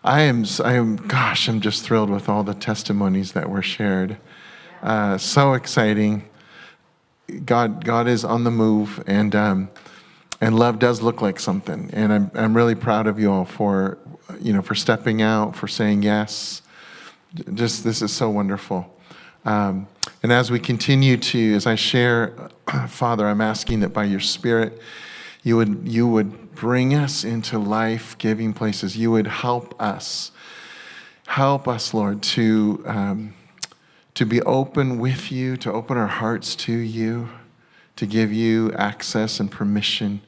I'm just thrilled with all the testimonies that were shared. So exciting. God is on the move, and love does look like something. And I'm really proud of you all for stepping out, for saying yes. Just, this is so wonderful. And as we continue as I share, Father, I'm asking that by your Spirit, you would bring us into life-giving places. You would help us, Lord, to be open with you, to open our hearts to you, to give you access and permission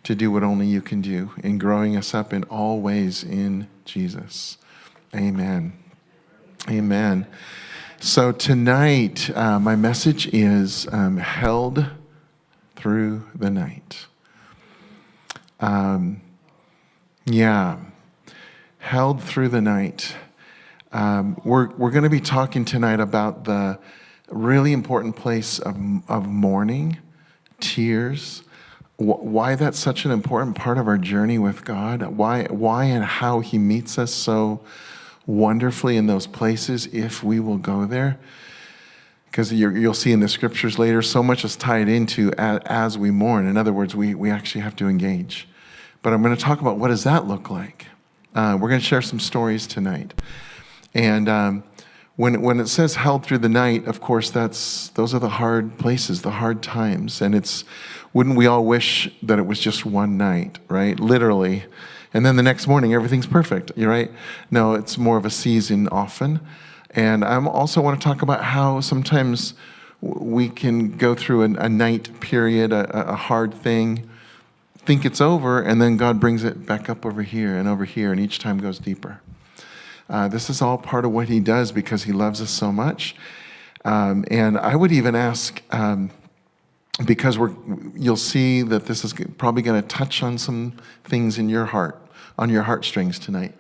to do what only you can do in growing us up in all ways in Jesus. Amen. Amen. So tonight, my message is held through the night. Held through the night. We're going to be talking tonight about the really important place of mourning, tears, why that's such an important part of our journey with God, why and how he meets us so wonderfully in those places if we will go there. Because you'll see in the scriptures later, so much is tied into as we mourn. In other words, we actually have to engage. But I'm going to talk about what does that look like. We're going to share some stories tonight. And when it says held through the night, of course, those are the hard places, the hard times. And wouldn't we all wish that it was just one night, right? Literally. And then the next morning, everything's perfect, you're right? No, it's more of a season often. And I also want to talk about how sometimes we can go through a night period, a hard thing, think it's over, and then God brings it back up over here, and each time goes deeper. This is all part of what he does because he loves us so much. And I would even ask, because you'll see that this is probably going to touch on some things in your heart, on your heartstrings tonight.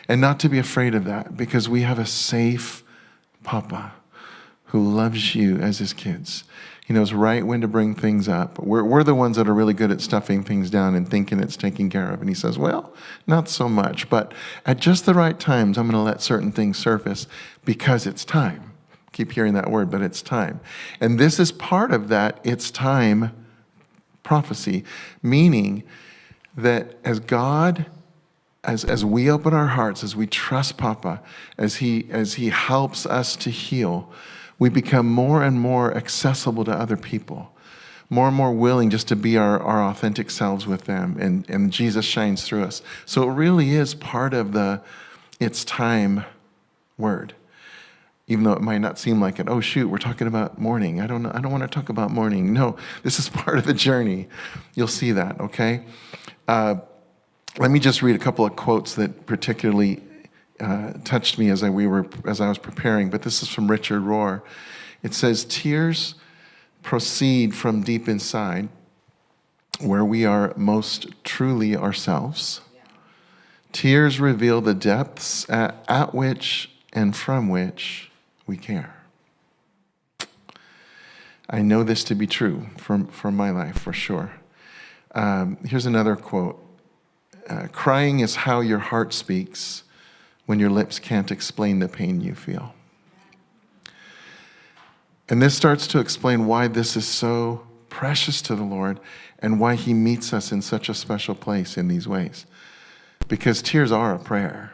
And not to be afraid of that, because we have a safe Papa who loves you as his kids. He knows right when to bring things up. We're the ones that are really good at stuffing things down and thinking it's taken care of. And he says, well, not so much. But at just the right times, I'm going to let certain things surface because it's time. Keep hearing that word, but it's time. And this is part of that it's time prophecy, meaning that as God, as we open our hearts, as we trust Papa, as he helps us to heal, we become more and more accessible to other people, more and more willing just to be our authentic selves with them, and Jesus shines through us. So it really is part of the it's time word. Even though it might not seem like it. Oh, shoot, we're talking about mourning. I don't want to talk about mourning. No, this is part of the journey. You'll see that, okay? Let me just read a couple of quotes that particularly touched me as I was preparing. But this is from Richard Rohr. It says, "Tears proceed from deep inside, where we are most truly ourselves. Tears reveal the depths at which and from which we care." I know this to be true from my life, for sure. Here's another quote. "Crying is how your heart speaks when your lips can't explain the pain you feel." And this starts to explain why this is so precious to the Lord and why he meets us in such a special place in these ways. Because tears are a prayer.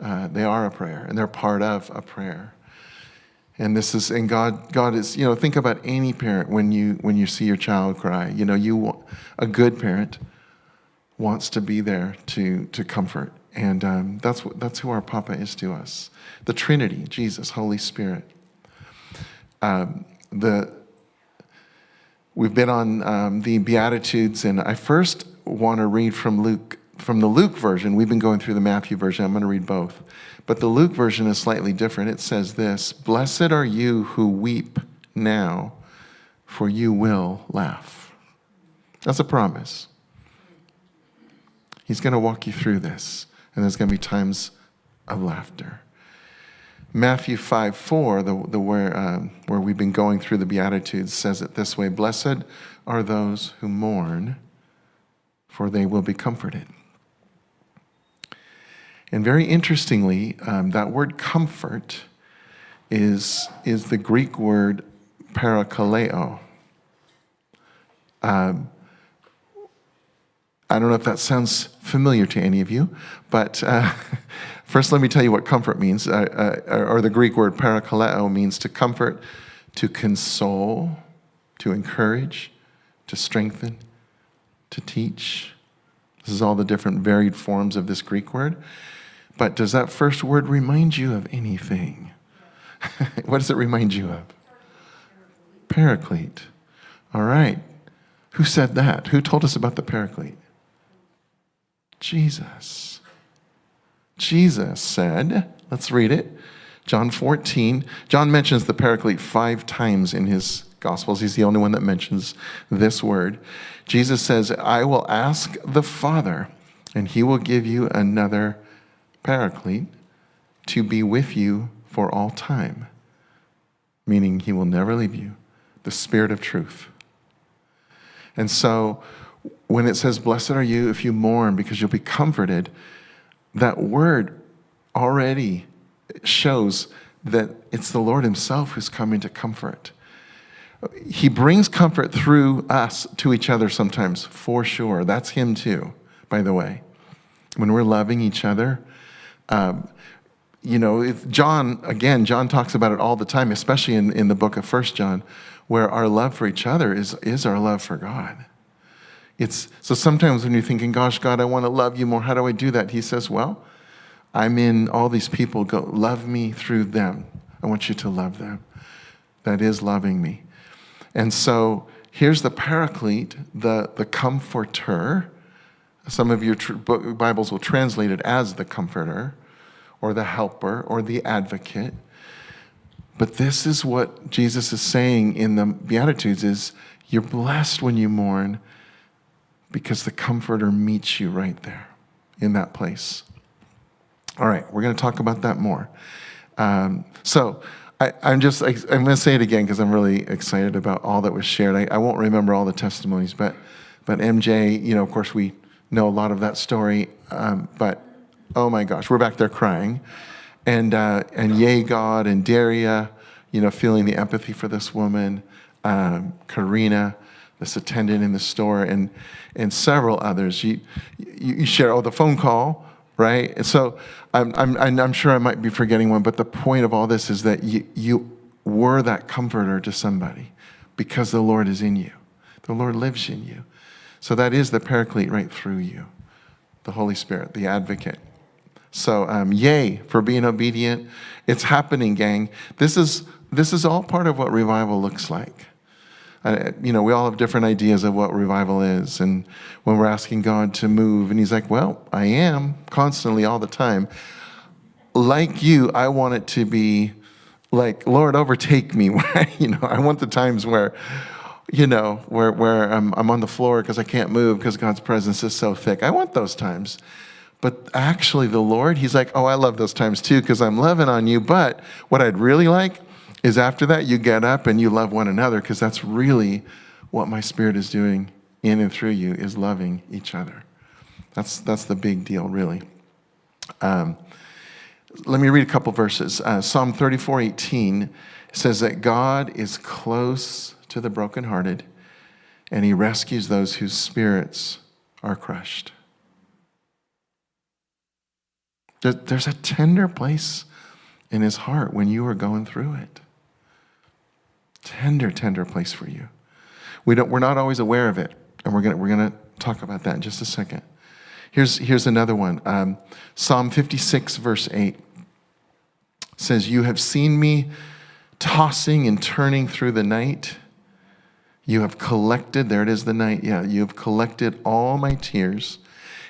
They are a prayer, and they're part of a prayer. And God is, think about any parent when you see your child cry. A good parent wants to be there to comfort. And that's who our Papa is to us. The Trinity, Jesus, Holy Spirit. We've been on the Beatitudes, and I first want to read from the Luke version. We've been going through the Matthew version. I'm going to read both. But the Luke version is slightly different. It says this: "Blessed are you who weep now, for you will laugh." That's a promise. He's going to walk you through this, and there's going to be times of laughter. Matthew 5:4, where we've been going through the Beatitudes, says it this way: "Blessed are those who mourn, for they will be comforted." And very interestingly, that word comfort is the Greek word parakaleo. I don't know if that sounds familiar to any of you, but first let me tell you what comfort means. Or the Greek word parakaleo means to comfort, to console, to encourage, to strengthen, to teach. This is all the different varied forms of this Greek word. But does that first word remind you of anything? What does it remind you of? Paraclete. All right. Who said that? Who told us about the paraclete? Jesus. Jesus said, let's read it. John 14. John mentions the paraclete 5 times in his Gospels. He's the only one that mentions this word. Jesus says, I will ask the Father, and he will give you another paraclete to be with you for all time. Meaning he will never leave you. The Spirit of truth. And so when it says, blessed are you if you mourn because you'll be comforted, that word already shows that it's the Lord himself who's coming to comfort. He brings comfort through us to each other sometimes, for sure. That's him too, by the way. When we're loving each other, John talks about it all the time, especially in the book of 1 John, where our love for each other is our love for God. So sometimes when you're thinking, gosh, God, I want to love you more. How do I do that? He says, well, I'm in all these people. Go love me through them. I want you to love them. That is loving me. And so here's the paraclete, the comforter. Some of your Bibles will translate it as the comforter or the helper or the advocate. But this is what Jesus is saying in the Beatitudes is, you're blessed when you mourn because the comforter meets you right there in that place. All right, we're going to talk about that more. I'm going to say it again because I'm really excited about all that was shared. I won't remember all the testimonies, but MJ, of course we know a lot of that story, but oh my gosh, we're back there crying. And yay God and Daria, feeling the empathy for this woman, Karina, this attendant in the store, and several others. You share the phone call, right? And so I'm sure I might be forgetting one, but the point of all this is that you were that comforter to somebody because the Lord is in you. The Lord lives in you. So that is the paraclete right through you, the Holy Spirit, the advocate. So yay for being obedient. It's happening, gang. This is all part of what revival looks like. We all have different ideas of what revival is. And when we're asking God to move, and he's like, well, I am constantly all the time. Like you, I want it to be like, Lord, overtake me. I want the times where I'm on the floor because I can't move because God's presence is so thick. I want those times. But actually the Lord, he's like, oh, I love those times too because I'm loving on you. But what I'd really like is after that you get up and you love one another because that's really what my Spirit is doing in and through you is loving each other. That's the big deal, really. Let me read a couple verses. Psalm 34:18 says that God is close to the brokenhearted and he rescues those whose spirits are crushed. There's a tender place in his heart when you are going through it. Tender, tender place for you. We're not always aware of it, and we're gonna talk about that in just a second. Here's another one. Psalm 56, verse 8 says, "You have seen me tossing and turning through the night. You have collected," there it is, the night. Yeah, you have collected all my tears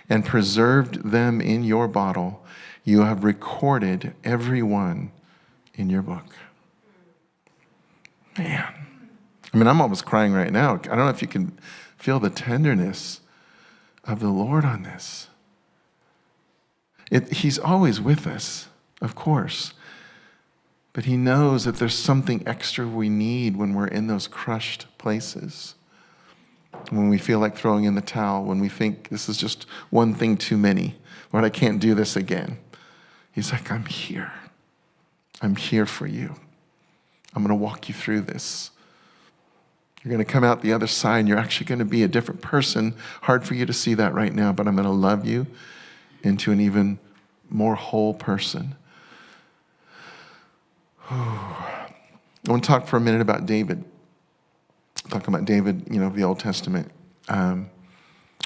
and preserved them in your bottle. You have recorded every one in your book. Man. I'm almost crying right now. I don't know if you can feel the tenderness of the Lord on this. He's always with us, of course. But he knows that there's something extra we need when we're in those crushed places. when we feel like throwing in the towel, when we think this is just one thing too many, Lord, I can't do this again. He's like, I'm here. I'm here for you. I'm going to walk you through this. You're going to come out the other side, and you're actually going to be a different person. Hard for you to see that right now, but I'm going to love you into an even more whole person. I want to talk for a minute about David. Talk about David, of the Old Testament.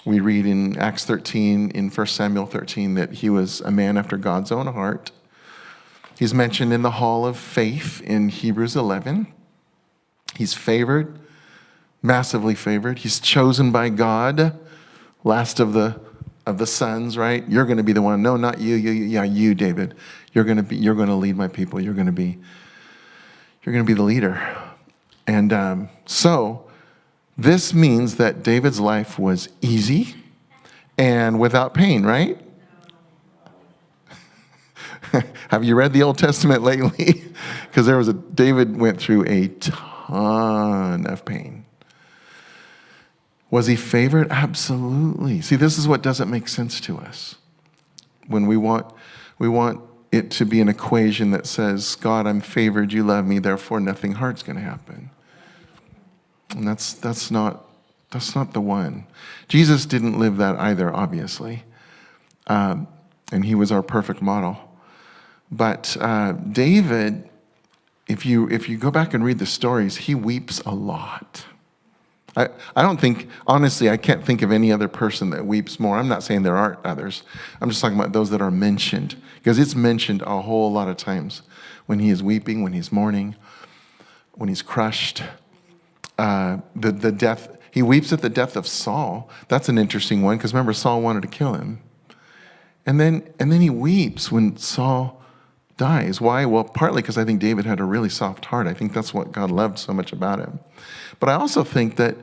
We read in Acts 13, in 1 Samuel 13, that he was a man after God's own heart. He's mentioned in the Hall of Faith in Hebrews 11. He's favored, massively favored. He's chosen by God, last of the sons, right? You're going to be the one. No, not you. You, David. You're going to lead my people. You're going to be the leader. And so this means that David's life was easy and without pain, right? Have you read the Old Testament lately? Because David went through a ton of pain. Was he favored? Absolutely. See, this is what doesn't make sense to us. When we want it to be an equation that says, God, I'm favored, you love me, therefore nothing hard's going to happen. And that's not the one. Jesus didn't live that either, obviously. And he was our perfect model. But David, if you go back and read the stories, he weeps a lot. I don't think, honestly, I can't think of any other person that weeps more. I'm not saying there aren't others. I'm just talking about those that are mentioned. Because it's mentioned a whole lot of times. When he is weeping, when he's mourning, when he's crushed. The death, he weeps at the death of Saul. That's an interesting one, because remember, Saul wanted to kill him. And then he weeps when Saul dies. Why? Well, partly because I think David had a really soft heart. I think that's what God loved so much about him. But I also think that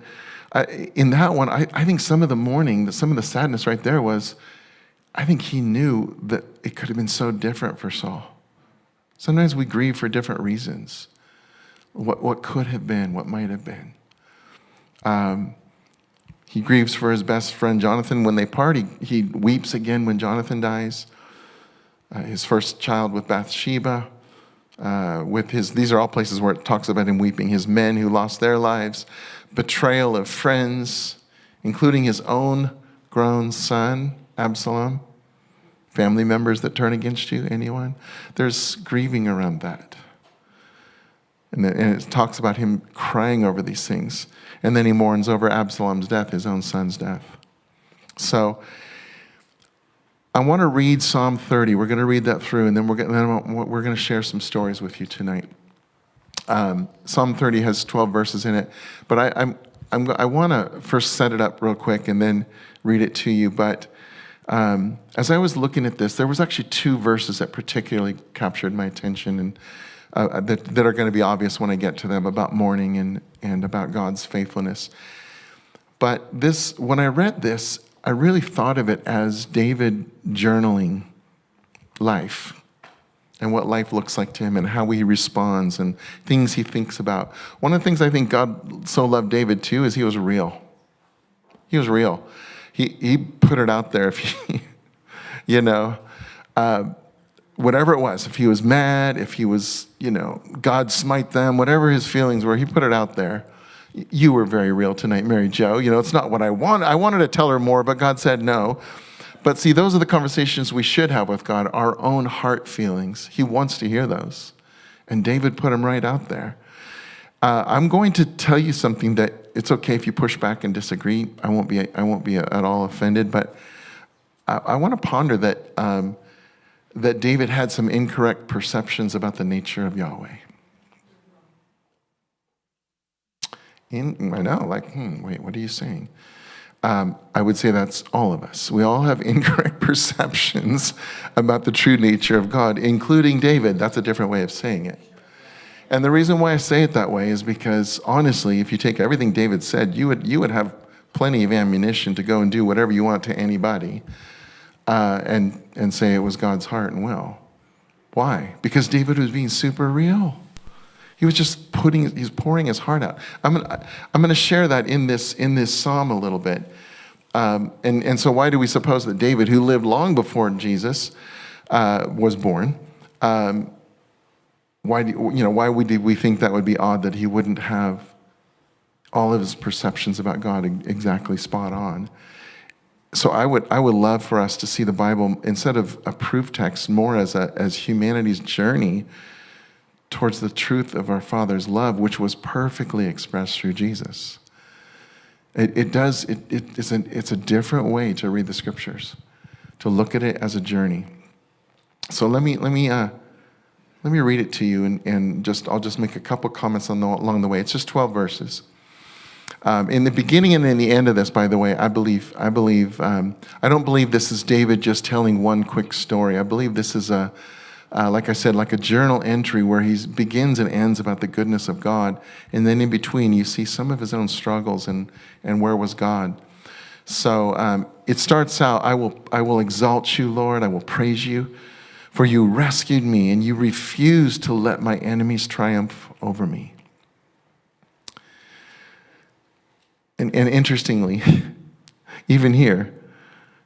in that one, I think some of the mourning, some of the sadness right there was, I think he knew that it could have been so different for Saul. Sometimes we grieve for different reasons. What could have been, what might have been. He grieves for his best friend Jonathan when they part. He weeps again when Jonathan dies. His first child with Bathsheba. These are all places where it talks about him weeping. His men who lost their lives. Betrayal of friends, including his own grown son, Absalom. Family members that turn against you, anyone? There's grieving around that. And it talks about him crying over these things. And then he mourns over Absalom's death, his own son's death. So I want to read Psalm 30. We're going to read that through, and then we're going to share some stories with you tonight. Psalm 30 has 12 verses in it. But I want to first set it up real quick and then read it to you. But as I was looking at this, there was actually two verses that particularly captured my attention, and that are going to be obvious when I get to them, about mourning and about God's faithfulness. But when I read this, I really thought of it as David journaling life and what life looks like to him and how he responds and things he thinks about. One of the things I think God so loved David too is he was real. He was real. He put it out there. If he, whatever it was, if he was mad, if he was, God smite them, whatever his feelings were, he put it out there. You were very real tonight, Mary Jo. It's not what I want. I wanted to tell her more, but God said no. But see, those are the conversations we should have with God, our own heart feelings. He wants to hear those. And David put them right out there. I'm going to tell you something that it's okay if you push back and disagree. I won't be at all offended, but I want to ponder that David had some incorrect perceptions about the nature of Yahweh. I know, wait, what are you saying? I would say that's all of us. We all have incorrect perceptions about the true nature of God, including David. That's a different way of saying it. And the reason why I say it that way is because, honestly, if you take everything David said, you would have plenty of ammunition to go and do whatever you want to anybody and say it was God's heart and will. Why? Because David was being super real. He was just he's pouring his heart out. I'm going to share that in this psalm a little bit. And so why do we suppose that David, who lived long before Jesus was born, why did we think that would be odd that he wouldn't have all of his perceptions about God exactly spot on? So I would love for us to see the Bible, instead of a proof text, more as humanity's journey towards the truth of our Father's love, which was perfectly expressed through Jesus. It's a different way to read the Scriptures, to look at it as a journey. So let me read it to you, and I'll just make a couple comments along the way. It's just 12 verses. In the beginning and in the end of this, by the way, I don't believe this is David just telling one quick story. I believe this is like I said, like a journal entry where he begins and ends about the goodness of God, and then in between you see some of his own struggles and where was God. So it starts out, I will exalt you, Lord, I will praise you, for you rescued me, and you refused to let my enemies triumph over me. And interestingly, even here,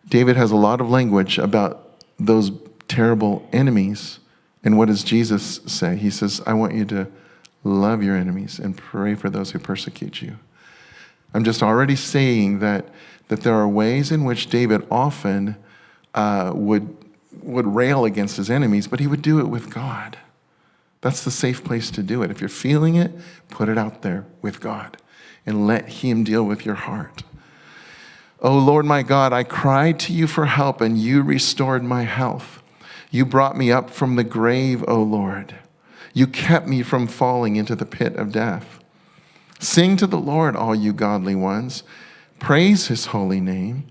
David has a lot of language about those terrible enemies. And what does Jesus say? He says, I want you to love your enemies and pray for those who persecute you. I'm just already saying that there are ways in which David often would rail against his enemies, but he would do it with God. That's the safe place to do it. If you're feeling it, put it out there with God and let him deal with your heart. Oh, Lord my God, I cried to you for help, and you restored my health. You brought me up from the grave, O Lord. You kept me from falling into the pit of death. Sing to the Lord, all you godly ones. Praise his holy name.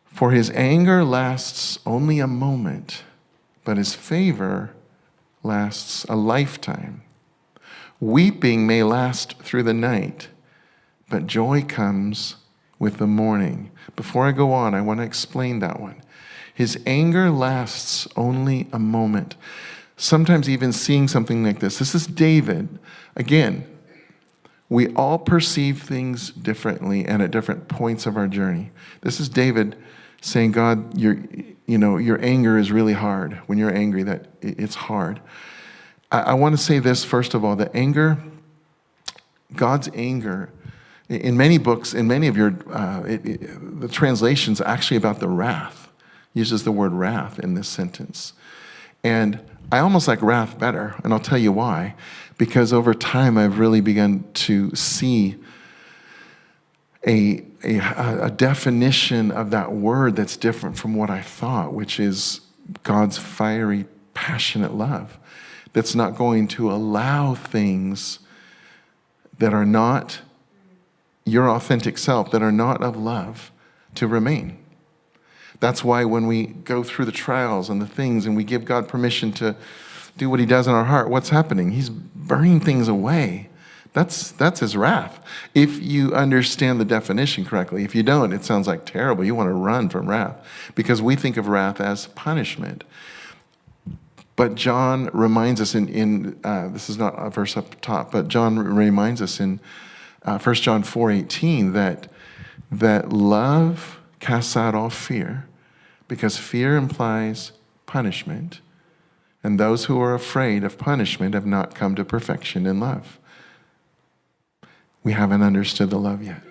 For his anger lasts only a moment, but his favor lasts a lifetime. Weeping may last through the night, but joy comes with the morning. Before I go on, I want to explain that one. His anger lasts only a moment. Sometimes even seeing something like this. This is David. Again, we all perceive things differently and at different points of our journey. This is David saying, God, your anger is really hard. When you're angry, that it's hard. I want to say this, first of all, that anger, God's anger, in many books, in many of your, the translations actually about the wrath, uses the word wrath in this sentence. And I almost like wrath better, and I'll tell you why. Because over time, I've really begun to see a definition of that word that's different from what I thought, which is God's fiery, passionate love that's not going to allow things that are not your authentic self, that are not of love, to remain. That's why when we go through the trials and the things and we give God permission to do what he does in our heart, what's happening? He's burning things away. That's his wrath. If you understand the definition correctly. If you don't, it sounds like terrible. You want to run from wrath because we think of wrath as punishment. But John reminds us in this is not a verse up top, but John reminds us in 1 John 4:18 that love casts out all fear, because fear implies punishment, and those who are afraid of punishment have not come to perfection in love. We haven't understood the love yet.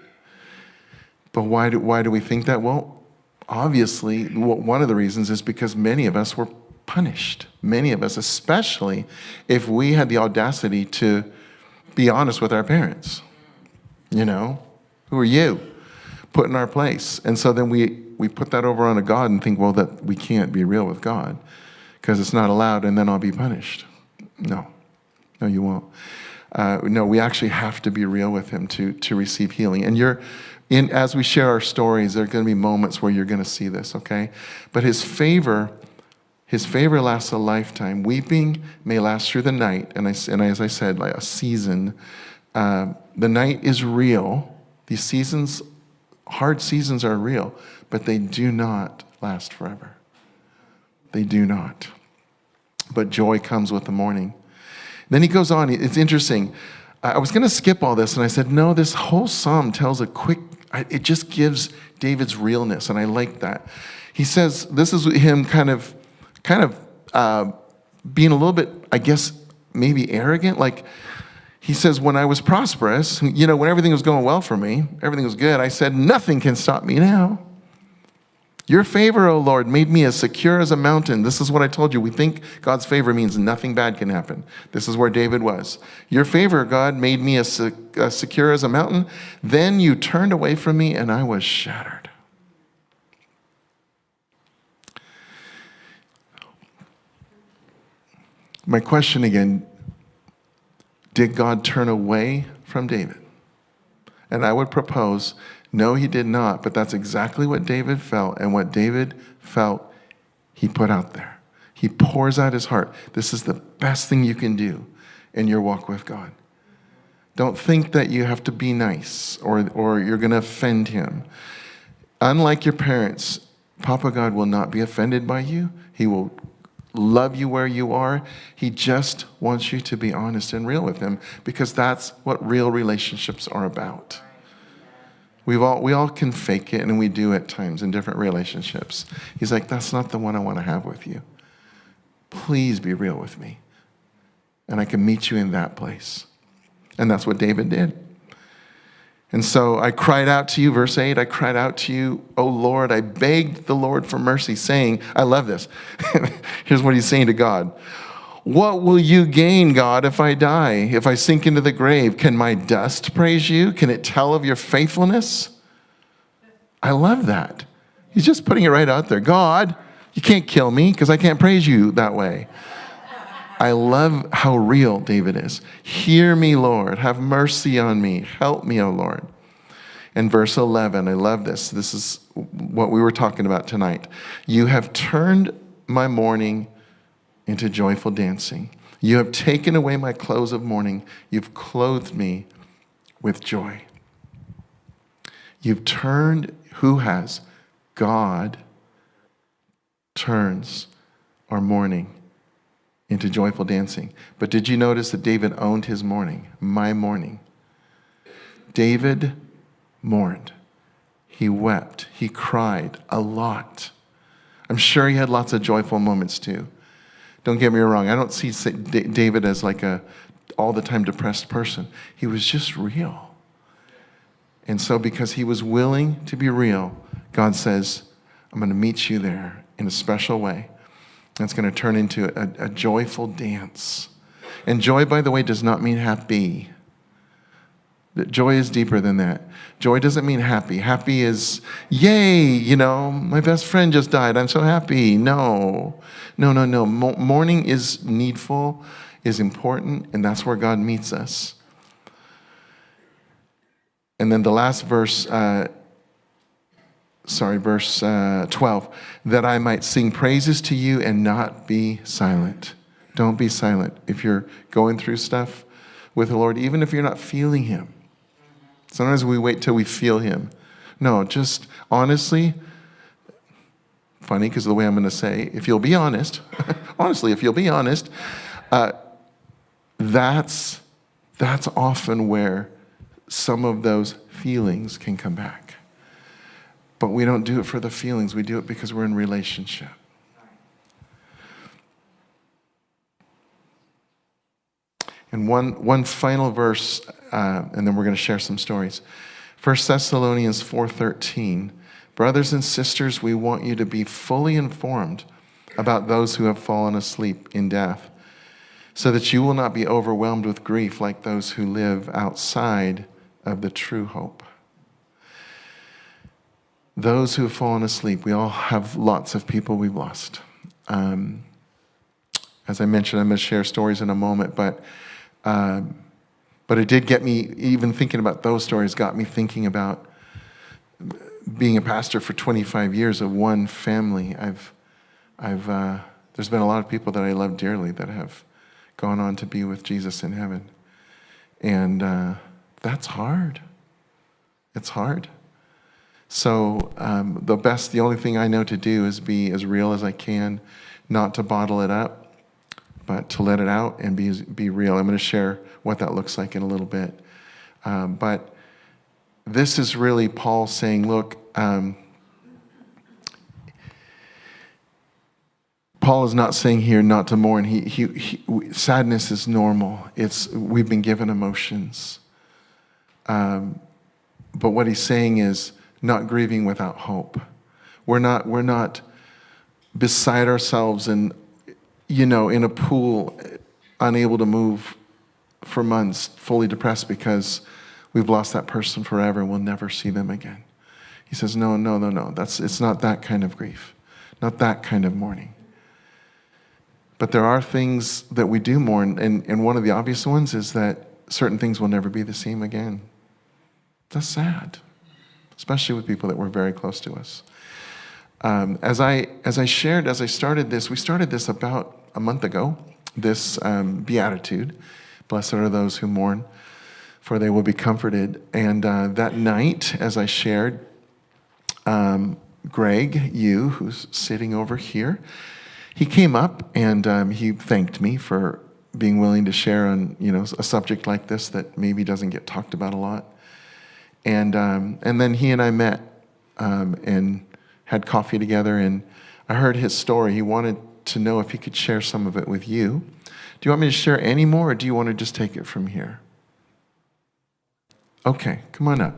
But why do we think that? Well, obviously, one of the reasons is because many of us were punished. Many of us, especially if we had the audacity to be honest with our parents. You know, who are you? Put in our place. And so then we put that over on a God and think, well, that we can't be real with God because it's not allowed, and then I'll be punished. No, you won't. No, we actually have to be real with him to receive healing. And as we share our stories, there are going to be moments where you're going to see this, okay? But his favor lasts a lifetime. Weeping may last through the night, and as I said, like a season. The night is real. These seasons, hard seasons, are real, but they do not last forever. They do not. But joy comes with the morning. Then he goes on. It's interesting. I was going to skip all this, and I said, no, this whole psalm tells it just gives David's realness, and I like that. He says, this is him kind of being a little bit, I guess, maybe arrogant. Like, he says, when I was prosperous, when everything was going well for me, everything was good, I said, nothing can stop me now. Your favor, O Lord, made me as secure as a mountain. This is what I told you. We think God's favor means nothing bad can happen. This is where David was. Your favor, God, made me as secure as a mountain. Then you turned away from me, and I was shattered. My question again, did God turn away from David? And I would propose, no, he did not, but that's exactly what David felt, and what David felt, he put out there. He pours out his heart. This is the best thing you can do in your walk with God. Don't think that you have to be nice or you're going to offend him. Unlike your parents, Papa God will not be offended by you. He will love you where you are. He just wants you to be honest and real with him, because that's what real relationships are about. We all can fake it, and we do at times in different relationships. He's like, that's not the one I want to have with you. Please be real with me, and I can meet you in that place. And that's what David did. And so I cried out to you, verse 8, I cried out to you, O Lord, I begged the Lord for mercy, saying, I love this. Here's what he's saying to God. What will you gain, God, if I die, if I sink into the grave? Can my dust praise you? Can it tell of your faithfulness? I love that. He's just putting it right out there. God, you can't kill me because I can't praise you that way. I love how real David is. Hear me, Lord. Have mercy on me. Help me, O Lord. And verse 11, I love this. This is what we were talking about tonight. You have turned my mourning into joyful dancing. You have taken away my clothes of mourning. You've clothed me with joy. You've turned, who has? God turns our mourning into joyful dancing. But did you notice that David owned his mourning? My mourning. David mourned. He wept. He cried a lot. I'm sure he had lots of joyful moments too. Don't get me wrong. I don't see David as like a all the time depressed person. He was just real. And so because he was willing to be real, God says, I'm going to meet you there in a special way. It's going to turn into a joyful dance. And joy, by the way, does not mean happy. Joy is deeper than that. Joy doesn't mean happy. Happy is, yay, my best friend just died. I'm so happy. No. Mourning is needful, is important, and that's where God meets us. And then the last verse, verse 12, that I might sing praises to you and not be silent. Don't be silent. If you're going through stuff with the Lord, even if you're not feeling him. Sometimes we wait till we feel him. No, just honestly, funny because of the way I'm going to say, if you'll be honest, honestly, if you'll be honest, that's often where some of those feelings can come back. But we don't do it for the feelings. We do it because we're in relationship. And one final verse, and then we're going to share some stories. 1 Thessalonians 4:13. Brothers and sisters, we want you to be fully informed about those who have fallen asleep in death, so that you will not be overwhelmed with grief like those who live outside of the true hope. Those who have fallen asleep, we all have lots of people we've lost. As I mentioned, I'm going to share stories in a moment, but it did get me, even thinking about those stories, got me thinking about being a pastor for 25 years of one family. There's been a lot of people that I love dearly that have gone on to be with Jesus in heaven. And that's hard. It's hard. So the only thing I know to do is be as real as I can, not to bottle it up, but to let it out and be real. I'm going to share what that looks like in a little bit. But this is really Paul saying, look, Paul is not saying here not to mourn. Sadness is normal. We've been given emotions. But what he's saying is not grieving without hope. We're not beside ourselves and, in a pool, unable to move for months, fully depressed because we've lost that person forever and we'll never see them again. He says, no. It's not that kind of grief, not that kind of mourning. But there are things that we do mourn, and one of the obvious ones is that certain things will never be the same again. That's sad, especially with people that were very close to us. As I started this, we started this about a month ago, this Beatitude, blessed are those who mourn, for they will be comforted. And that night, as I shared, Greg, who's sitting over here, he came up and he thanked me for being willing to share on, a subject like this that maybe doesn't get talked about a lot. And then he and I met and had coffee together, and I heard his story. He wanted to know if he could share some of it with you. Do you want me to share any more, or do you want to just take it from here? Okay, come on up.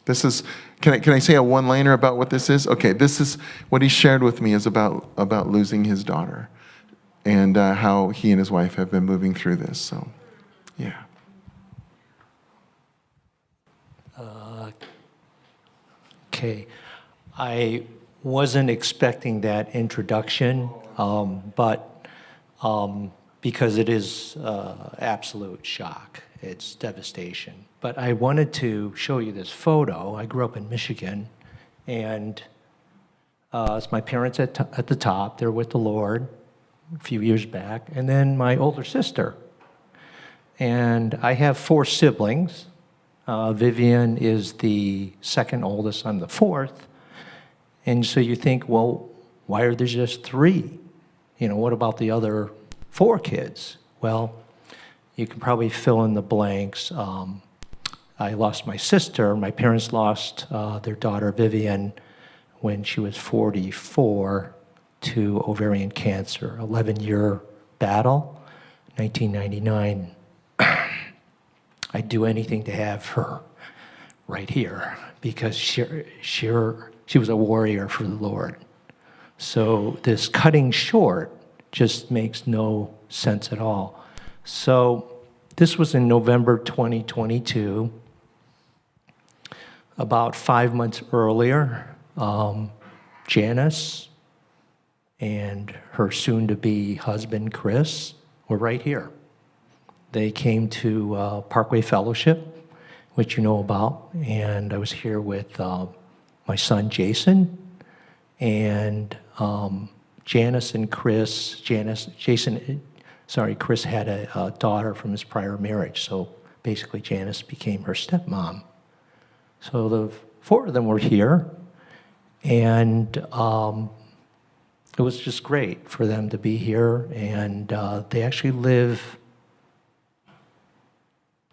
This is, can I say a one-liner about what this is? Okay, this is what he shared with me is about losing his daughter and how he and his wife have been moving through this. So, yeah. Okay. I wasn't expecting that introduction, but because it is absolute shock. It's devastation. But I wanted to show you this photo. I grew up in Michigan, and it's my parents at the top. They're with the Lord a few years back, and then my older sister. And I have 4 siblings. Vivian is the second oldest. I'm the 4th. And so you think, well, why are there just 3? What about the other 4 kids? Well, you can probably fill in the blanks. I lost my sister. My parents lost their daughter, Vivian, when she was 44 to ovarian cancer, 11-year battle, 1999. I'd do anything to have her right here because she was a warrior for the Lord. So this cutting short just makes no sense at all. So this was in November 2022. About 5 months earlier, Janice and her soon-to-be husband, Chris, were right here. They came to Parkway Fellowship, which you know about, and I was here with my son, Jason, and Janice and Chris. Chris had a daughter from his prior marriage, so basically Janice became her stepmom. So the 4 of them were here, and it was just great for them to be here, and they actually live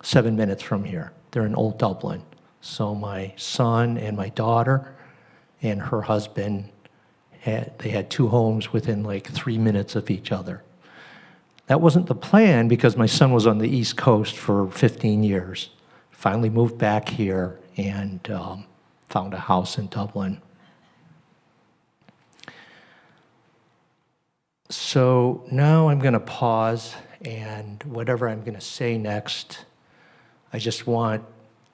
7 minutes from here. They're in Old Dublin. So my son and my daughter and her husband, they had 2 homes within like 3 minutes of each other. That wasn't the plan because my son was on the East Coast for 15 years. Finally moved back here and found a house in Dublin. So now I'm going to pause, and whatever I'm going to say next, I just want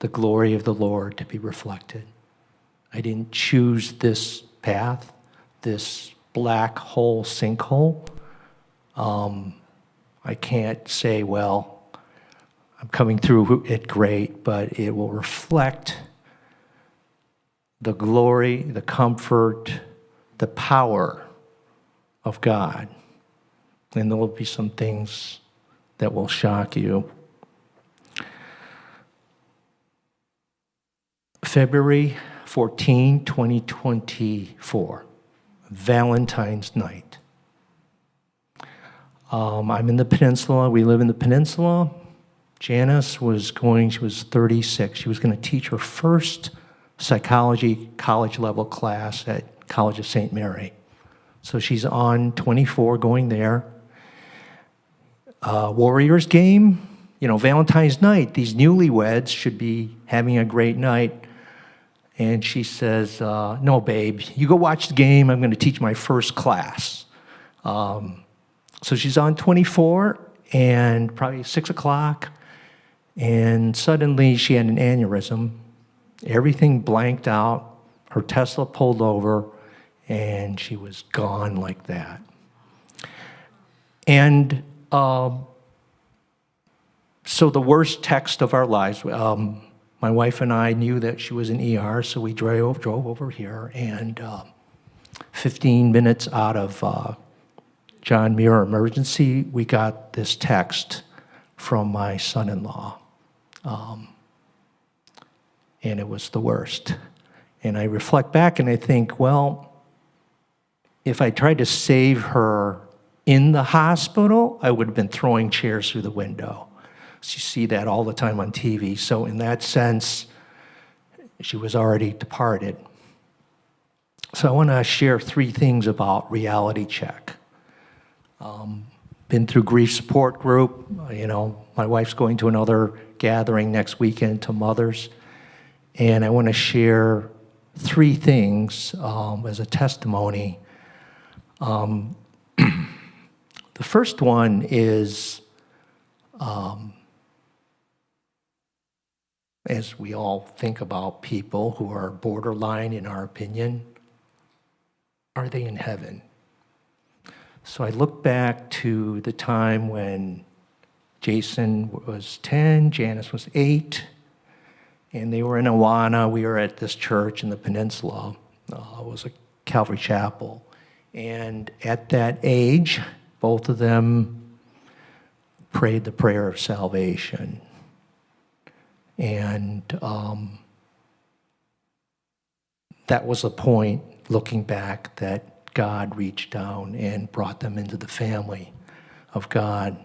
the glory of the Lord to be reflected. I didn't choose this path, this black hole sinkhole. I can't say, well, I'm coming through it great, but it will reflect the glory, the comfort, the power of God. And there will be some things that will shock you. February 14, 2024, Valentine's night. I'm in the peninsula. We live in the peninsula. Janice she was 36. She was going to teach her first psychology college level class at College of St. Mary. So she's on 24 going there. Warriors game, Valentine's night. These newlyweds should be having a great night. And she says, no, babe, you go watch the game. I'm going to teach my first class. So she's on 24 and probably 6 o'clock. And suddenly she had an aneurysm. Everything blanked out. Her Tesla pulled over and she was gone like that. And so the worst text of our lives, my wife and I knew that she was in ER, so we drove over here, and 15 minutes out of John Muir Emergency, we got this text from my son-in-law, and it was the worst. And I reflect back and I think, well, if I tried to save her in the hospital, I would have been throwing chairs through the window. So you see that all the time on TV. So in that sense, she was already departed. So I want to share 3 things about reality check. Been through grief support group. My wife's going to another gathering next weekend to mothers. And I want to share 3 things as a testimony. The first one is, as we all think about people who are borderline in our opinion, are they in heaven? So I look back to the time when Jason was 10, Janice was 8, and they were in Awana. We were at this church in the peninsula. It was a Calvary Chapel. And at that age, both of them prayed the prayer of salvation. And that was the point, looking back, that God reached down and brought them into the family of God.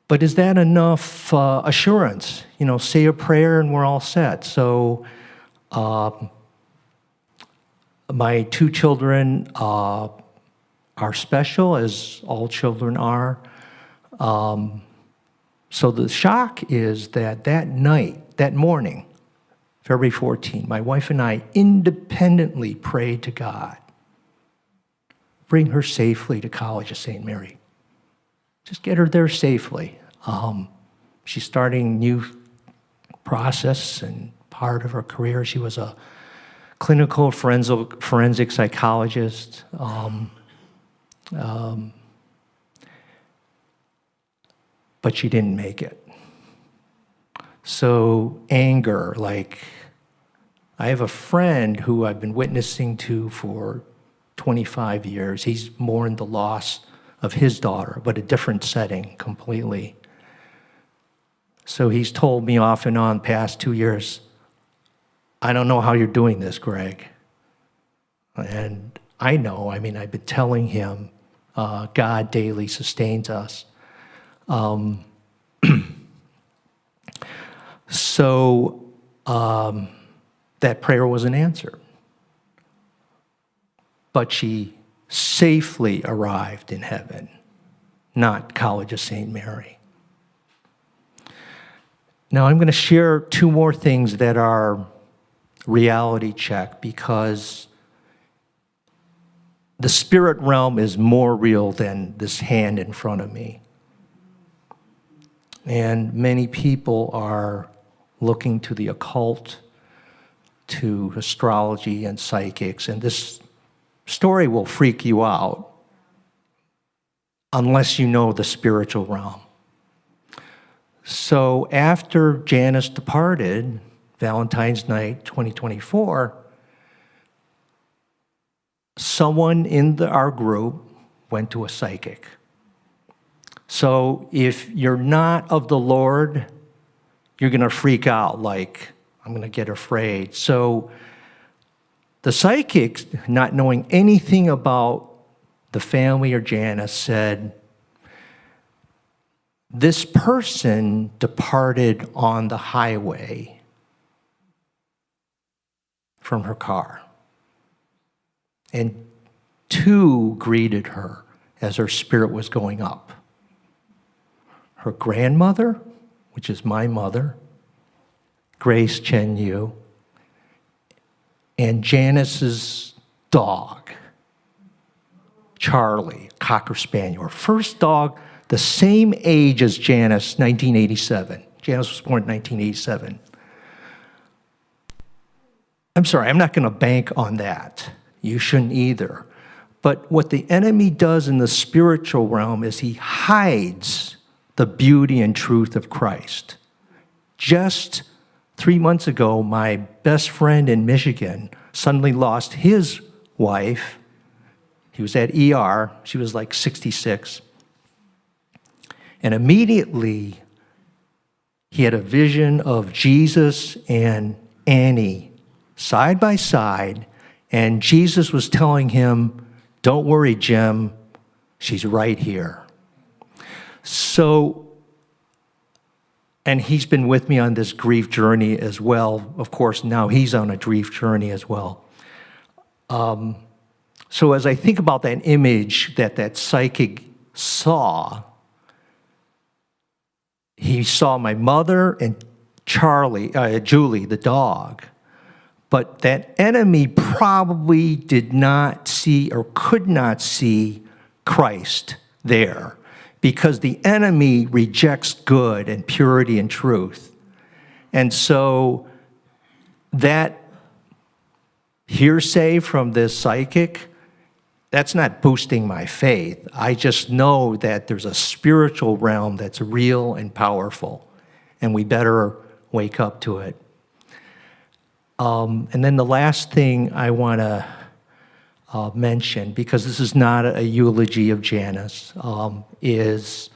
But is that enough assurance? Say a prayer and we're all set. So my 2 children are special, as all children are. So the shock is that morning, February 14, my wife and I independently prayed to God, bring her safely to College of St. Mary. Just get her there safely. She's starting new process and part of her career. She was a clinical forensic psychologist. But she didn't make it. So anger, I have a friend who I've been witnessing to for 25 years. He's mourned the loss of his daughter, but a different setting completely. So he's told me off and on past 2 years, I don't know how you're doing this, Greg. And I know, I've been telling him, God daily sustains us. So that prayer wasn't answered. But she safely arrived in heaven, not College of St. Mary. Now I'm going to share 2 more things that are reality check, because the spirit realm is more real than this hand in front of me. And many people are looking to the occult, to astrology and psychics, and this story will freak you out unless you know the spiritual realm. So after Janice departed, Valentine's night 2024, someone in our group went to a psychic. So if you're not of the Lord, you're going to freak out, like, I'm going to get afraid. So the psychic, not knowing anything about the family or Janice said, this person departed on the highway from her car. And two greeted her as her spirit was going up. Her grandmother, which is my mother, Grace Chen Yu, and Janice's dog, Charlie, Cocker Spaniel. Her first dog, the same age as Janice, 1987. Janice was born in 1987. I'm sorry, I'm not going to bank on that. You shouldn't either. But what the enemy does in the spiritual realm is he hides the beauty and truth of Christ. Just 3 months ago, my best friend in Michigan suddenly lost his wife. He was at ER. She was like 66. And immediately, he had a vision of Jesus and Annie side by side, and Jesus was telling him, don't worry, Jim, she's right here. So, and he's been with me on this grief journey as well. Of course, now he's on a grief journey as well. So as I think about that image that psychic saw, he saw my mother and Julie, the dog. But that enemy probably did not see or could not see Christ there, because the enemy rejects good and purity and truth. And so that hearsay from this psychic, that's not boosting my faith. I just know that there's a spiritual realm that's real and powerful, and we better wake up to it. And then the last thing I want to mention, because this is not a eulogy of Janice, is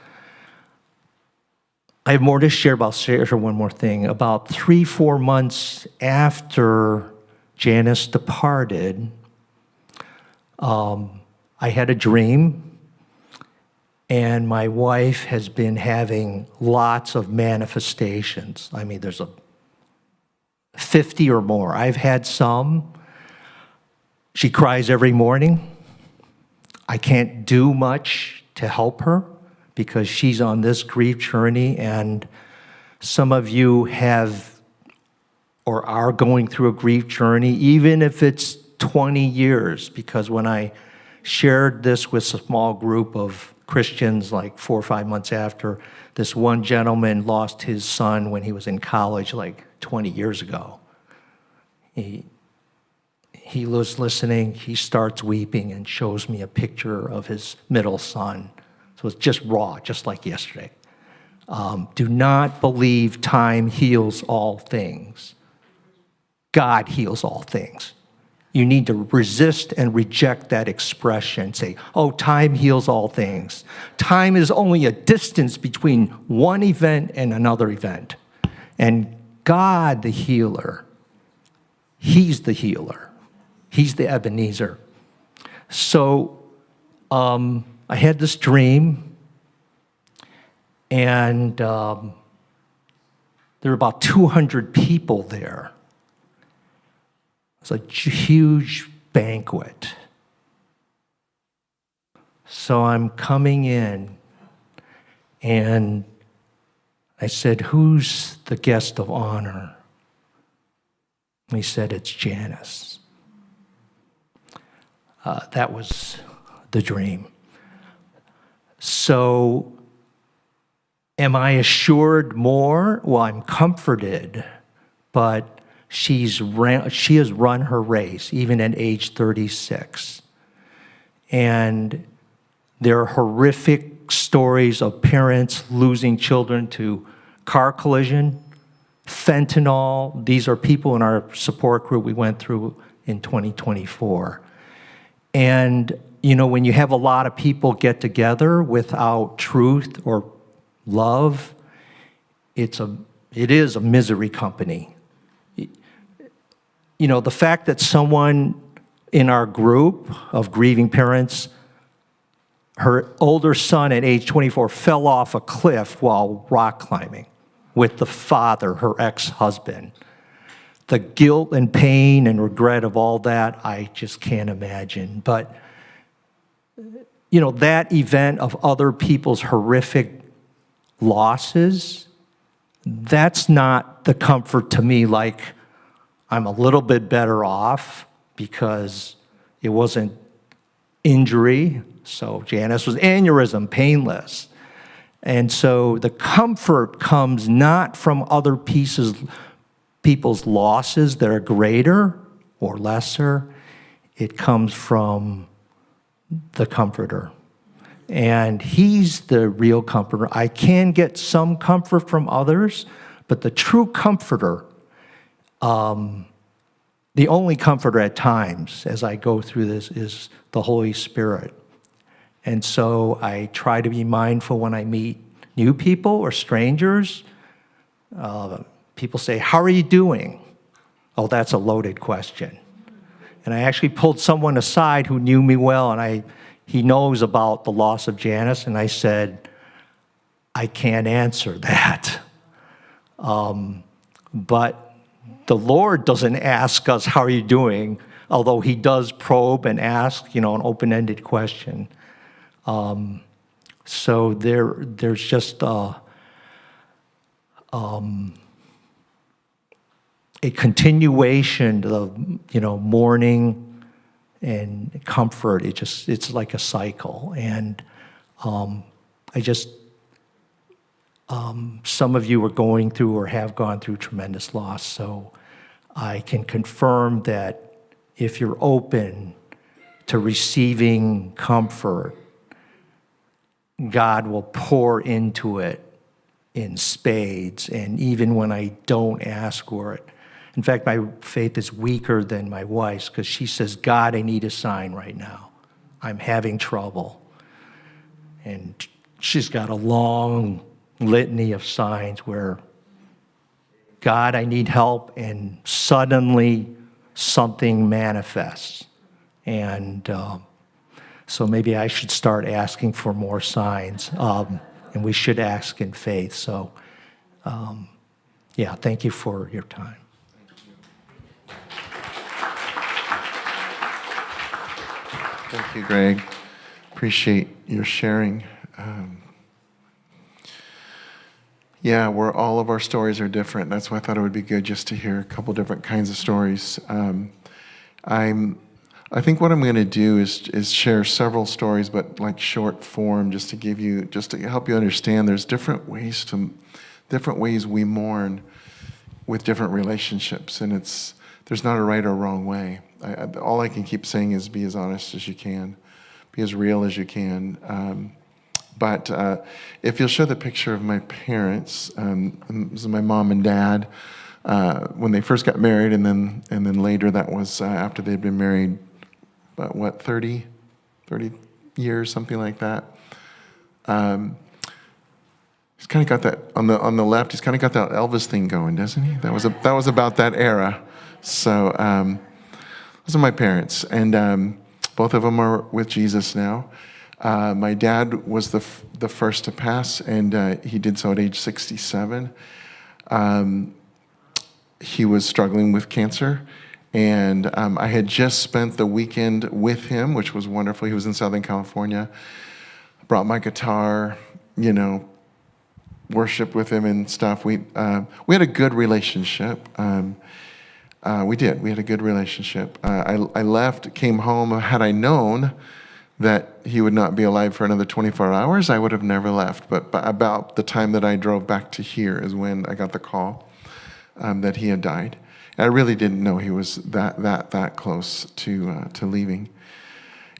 I have more to share about. Share one more thing. About 3-4 months after Janice departed, I had a dream, and my wife has been having lots of manifestations. I mean, there's 50 or more. I've had some. She cries every morning. I can't do much to help her because she's on this grief journey, and some of you have or are going through a grief journey, even if it's 20 years, because when I shared this with a small group of Christians like 4 or 5 months after, this one gentleman lost his son when he was in college like 20 years ago. He was listening, he starts weeping and shows me a picture of his middle son. So it's just raw, just like yesterday. Do not believe time heals all things. God heals all things. You need to resist and reject that expression. Say, oh, time heals all things. Time is only a distance between one event and another event. And God, the healer, He's the healer. He's the Ebenezer. So I had this dream, and there were about 200 people there. It was a huge banquet. So I'm coming in, and I said, who's the guest of honor? And he said, it's Janice. That was the dream. So am I assured more? Well, I'm comforted, but she has run her race, even at age 36. And there are horrific stories of parents losing children to car collision, fentanyl. These are people in our support group we went through in 2024. And, you know, when you have a lot of people get together without truth or love, it is a misery company. You know, the fact that someone in our group of grieving parents her older son at age 24 fell off a cliff while rock climbing with the father, her ex-husband. The guilt and pain and regret of all that, I just can't imagine. But, that event of other people's horrific losses, that's not the comfort to me, like I'm a little bit better off because it wasn't injury. So Janice was aneurysm, painless. And so the comfort comes not from other people's losses that are greater or lesser. It comes from the Comforter. And he's the real comforter. I can get some comfort from others, but the true comforter, the only comforter at times as I go through this is the Holy Spirit. And so I try to be mindful when I meet new people or strangers. People say, "How are you doing?" Oh, that's a loaded question. And I actually pulled someone aside who knew me well, and he knows about the loss of Janice, and I said, "I can't answer that." But the Lord doesn't ask us, "How are you doing?" Although he does probe and ask, an open-ended question. So there's just a continuation of, mourning and comfort. It's like a cycle. And some of you are going through or have gone through tremendous loss. So I can confirm that if you're open to receiving comfort, God will pour into it in spades, and even when I don't ask for it. In fact, my faith is weaker than my wife's because she says, "God, I need a sign right now. I'm having trouble." And she's got a long litany of signs where, "God, I need help," and suddenly something manifests. And so maybe I should start asking for more signs, and we should ask in faith. So, thank you for your time. Thank you, Greg. Appreciate your sharing. All of our stories are different. That's why I thought it would be good just to hear a couple different kinds of stories. I think what I'm going to do is share several stories, but like short form, just to help you understand. There's different ways we mourn with different relationships, and there's not a right or wrong way. All I can keep saying is be as honest as you can, be as real as you can. But if you'll show the picture of my parents, this is my mom and dad when they first got married, and then later that was after they'd been married, about 30 years, something like that. He's kind of got that on the left. He's kind of got that Elvis thing going, doesn't he? That was about that era. So those are my parents, and both of them are with Jesus now. My dad was the first to pass, and he did so at age 67. He was struggling with cancer, and I had just spent the weekend with him, which was wonderful. He was in Southern California. I brought my guitar, worshiped with him and stuff. We had a good relationship. We did. We had a good relationship. I left, came home. Had I known that he would not be alive for another 24 hours, I would have never left. But about the time that I drove back to here is when I got the call that he had died. And I really didn't know he was that close to leaving.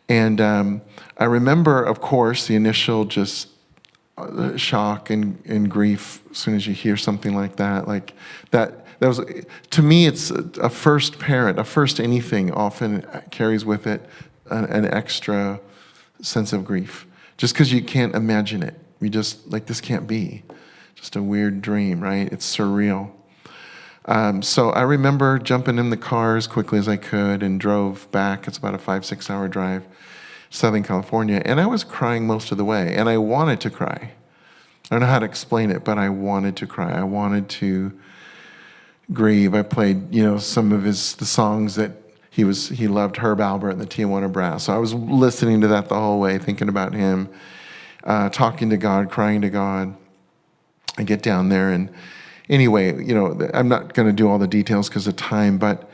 And I remember, of course, the initial just shock and grief as soon as you hear something like that. Like that was, to me, it's a first parent, a first anything often carries with it an extra sense of grief, just because you can't imagine it. You just, like, this can't be. Just a weird dream, right? It's surreal. So I remember jumping in the car as quickly as I could and drove back. It's about a 5-6 hour drive Southern California, and I was crying most of the way, and I wanted to cry. I don't know how to explain it, but I wanted to cry. I wanted to grieve. I played, some of the songs that he loved, Herb Albert and the Tijuana Brass. So I was listening to that the whole way, thinking about him, talking to God, crying to God. I get down there, and anyway, I'm not going to do all the details because of time, but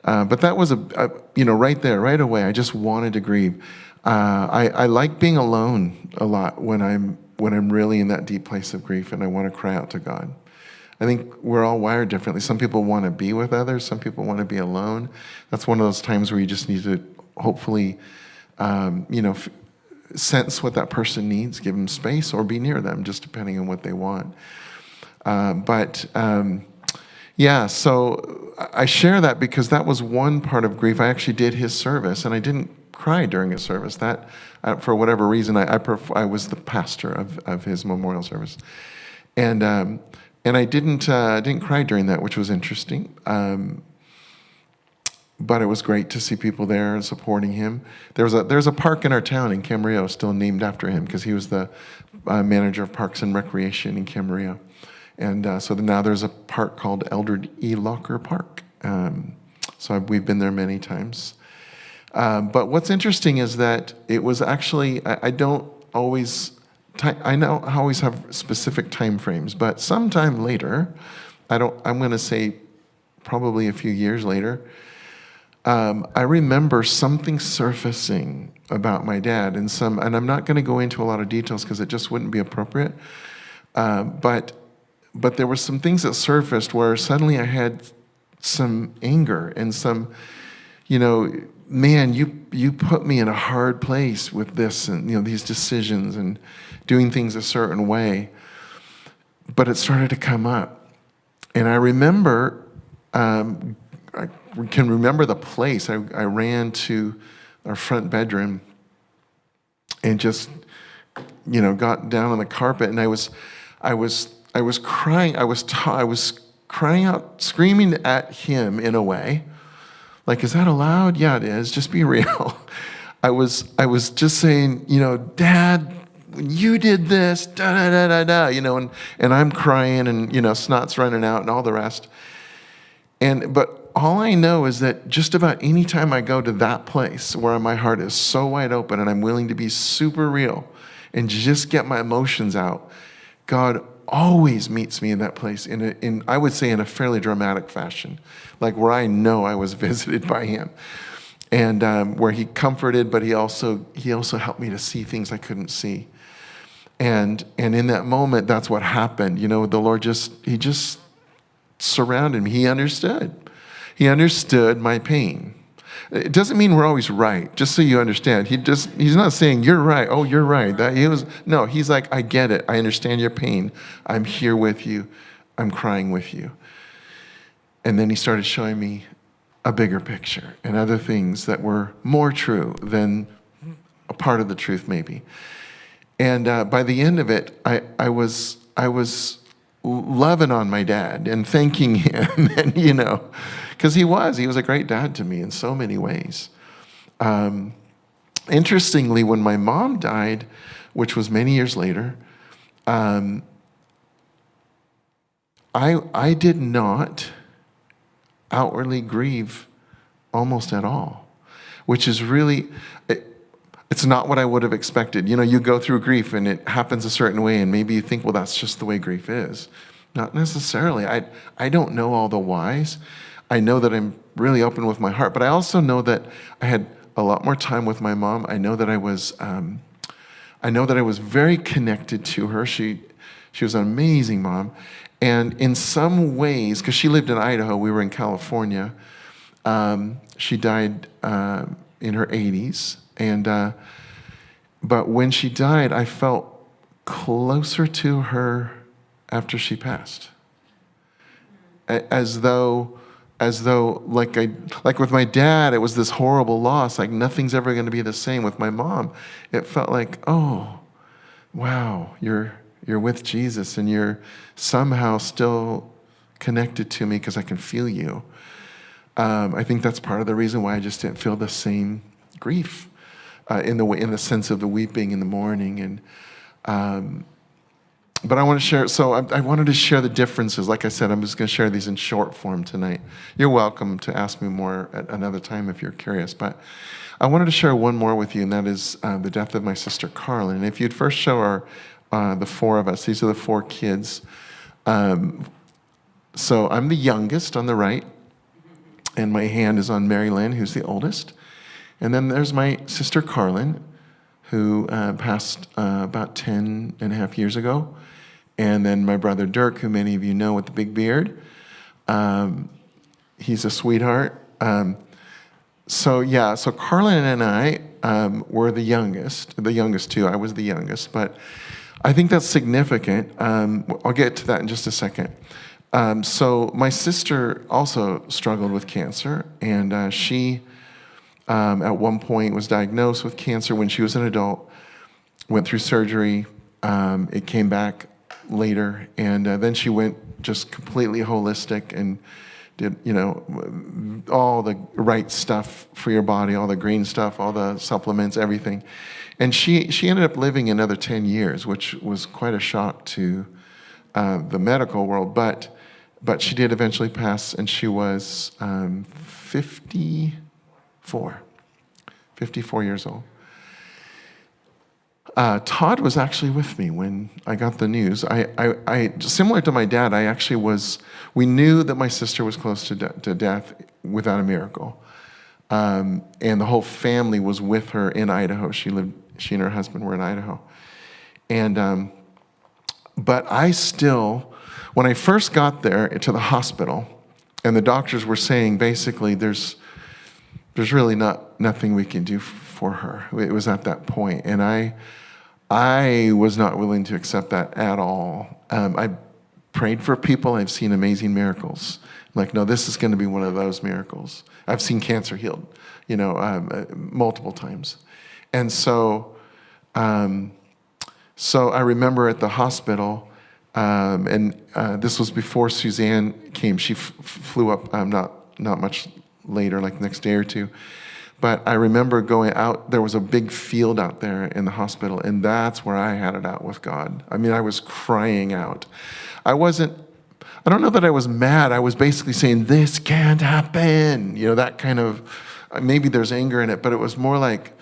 that was right there, right away. I just wanted to grieve. I like being alone a lot when I'm really in that deep place of grief, and I want to cry out to God. I think we're all wired differently. Some people want to be with others. Some people want to be alone. That's one of those times where you just need to hopefully, sense what that person needs, give them space, or be near them, just depending on what they want. So I share that because that was one part of grief. I actually did his service, and I didn't cry during his service. That, for whatever reason, I was the pastor of his memorial service, and I didn't cry during that, which was interesting. But it was great to see people there and supporting him. There's a park in our town in Camarillo still named after him because he was the manager of Parks and Recreation in Camarillo. And so now there's a park called Eldred E. Locker Park. So we've been there many times. But what's interesting is that it was actually, I don't always, I don't always have specific time frames, but sometime later, I'm going to say probably a few years later, I remember something surfacing about my dad, and I'm not going to go into a lot of details because it just wouldn't be appropriate. But there were some things that surfaced where suddenly I had some anger and some, man, you put me in a hard place with this and these decisions and doing things a certain way. But it started to come up, and I remember. I can remember the place. I ran to our front bedroom and just, got down on the carpet, and I was crying. I was crying out, screaming at him in a way, like, is that allowed? Yeah, it is. Just be real. I was just saying, Dad, when you did this, da da da da da, and I'm crying, and snot's running out, and all the rest. But all I know is that just about any time I go to that place where my heart is so wide open and I'm willing to be super real and just get my emotions out, God always meets me in that place in I would say in a fairly dramatic fashion, like where I know I was visited by him, and where he comforted, but he also helped me to see things I couldn't see. And in that moment, that's what happened. The Lord just surrounded me. He understood. He understood my pain. It doesn't mean we're always right, just so you understand. He's not saying, you're right, oh, you're right. No, he's like, I get it. I understand your pain. I'm here with you. I'm crying with you. And then he started showing me a bigger picture and other things that were more true than a part of the truth maybe. And by the end of it, I was loving on my dad and thanking him, and because he was a great dad to me in so many ways. Interestingly, when my mom died, which was many years later, I did not outwardly grieve almost at all, which is really, it's not what I would have expected. You go through grief and it happens a certain way, and maybe you think, well, that's just the way grief is. Not necessarily. I don't know all the whys. I know that I'm really open with my heart, but I also know that I had a lot more time with my mom. I know that I was very connected to her. She was an amazing mom, and in some ways, because she lived in Idaho, we were in California. She died in her 80s, but when she died, I felt closer to her after she passed, as though like with my dad, it was this horrible loss, like nothing's ever going to be the same. With my mom, it felt like, oh, wow, you're with Jesus, and you're somehow still connected to me because I can feel you. I think that's part of the reason why I just didn't feel the same grief. in the sense of the weeping in the morning. And but I want to share. So I wanted to share the differences. Like I said, I'm just going to share these in short form tonight. You're welcome to ask me more at another time if you're curious. But I wanted to share one more with you, and that is the death of my sister Carlin. And if you'd first show the four of us, these are the four kids. So I'm the youngest on the right, and my hand is on Mary Lynn, who's the oldest. And then there's my sister Carlin, who passed about 10 and a half years ago. And then my brother Dirk, who many of you know with the big beard. He's a sweetheart. So Carlin and I were the youngest two. I was the youngest, but I think that's significant. I'll get to that in just a second. So my sister also struggled with cancer, and she at one point was diagnosed with cancer when she was an adult, went through surgery. It came back later, and then she went just completely holistic and did, all the right stuff for your body, all the green stuff, all the supplements, everything. And she ended up living another 10 years, which was quite a shock to the medical world. But she did eventually pass, and she was 54 years old. Todd was actually with me when I got the news. I similar to my dad, we knew that my sister was close to death without a miracle. And the whole family was with her in Idaho. She and her husband were in Idaho. And, but I still, when I first got there to the hospital, and the doctors were saying, basically, there's really nothing we can do for her. It was at that point. And I was not willing to accept that at all. I prayed for people. I've seen amazing miracles. Like, no, this is going to be one of those miracles. I've seen cancer healed, multiple times. And so I remember at the hospital, and this was before Suzanne came. She flew up not much later, like the next day or two. But I remember going out, there was a big field out there in the hospital, and that's where I had it out with God. I mean, I was crying out. I don't know that I was mad. I was basically saying, this can't happen. That kind of, maybe there's anger in it, but it was more like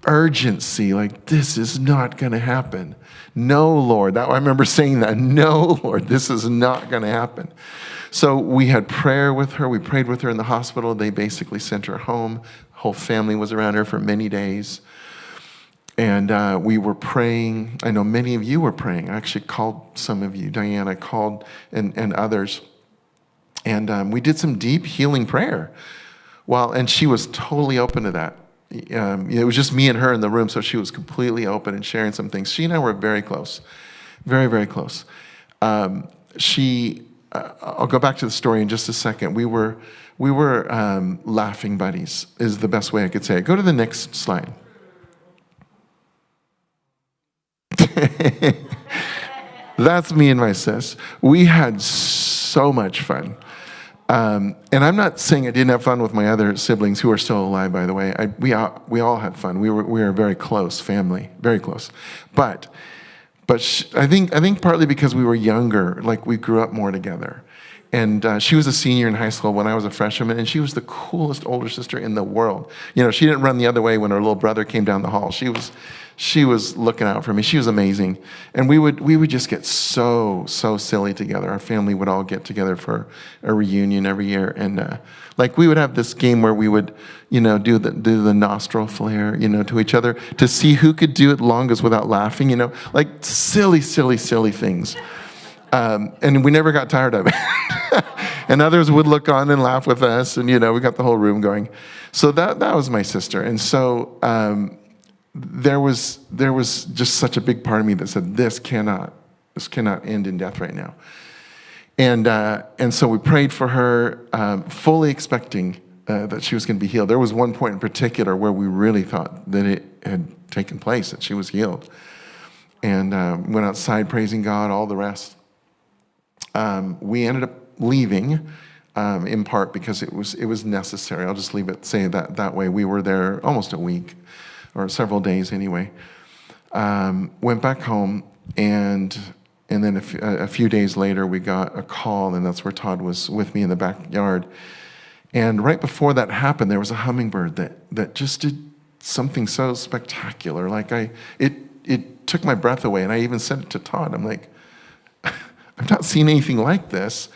urgency, like, this is not going to happen. No, Lord. I remember saying that. No, Lord, this is not going to happen. So we had prayer with her. We prayed with her in the hospital. They basically sent her home. Whole family was around her for many days. And we were praying. I know many of you were praying. I actually called some of you. Diane, I called, and others. And we did some deep healing prayer. And she was totally open to that. It was just me and her in the room, so she was completely open and sharing some things. She and I were very close. Very, very close. I'll go back to the story in just a second. We were laughing buddies, is the best way I could say it. Go to the next slide. That's me and my sis. We had so much fun. And I'm not saying I didn't have fun with my other siblings who are still alive, by the way. We all had fun. We were a very close family, very close. But I think partly because we were younger, like we grew up more together. And she was a senior in high school when I was a freshman, and she was the coolest older sister in the world. She didn't run the other way when her little brother came down the hall. She was looking out for me. She was amazing. And we would just get so silly together. Our family would all get together for a reunion every year. And we would have this game where we would, do the nostril flare, to each other to see who could do it longest without laughing, like silly things. And we never got tired of it. And others would look on and laugh with us, and we got the whole room going. So that was my sister. And so there was just such a big part of me that said, this cannot end in death right now. And so we prayed for her, fully expecting that she was going to be healed. There was one point in particular where we really thought that it had taken place, that she was healed. And went outside praising God, all the rest. We ended up leaving, in part because it was necessary. I'll just say that way. We were there almost a week or several days anyway. Went back home, and then a few days later, we got a call, and that's where Todd was with me in the backyard. And right before that happened, there was a hummingbird that just did something so spectacular. Like it took my breath away, and I even said it to Todd. I'm like, I've not seen anything like this.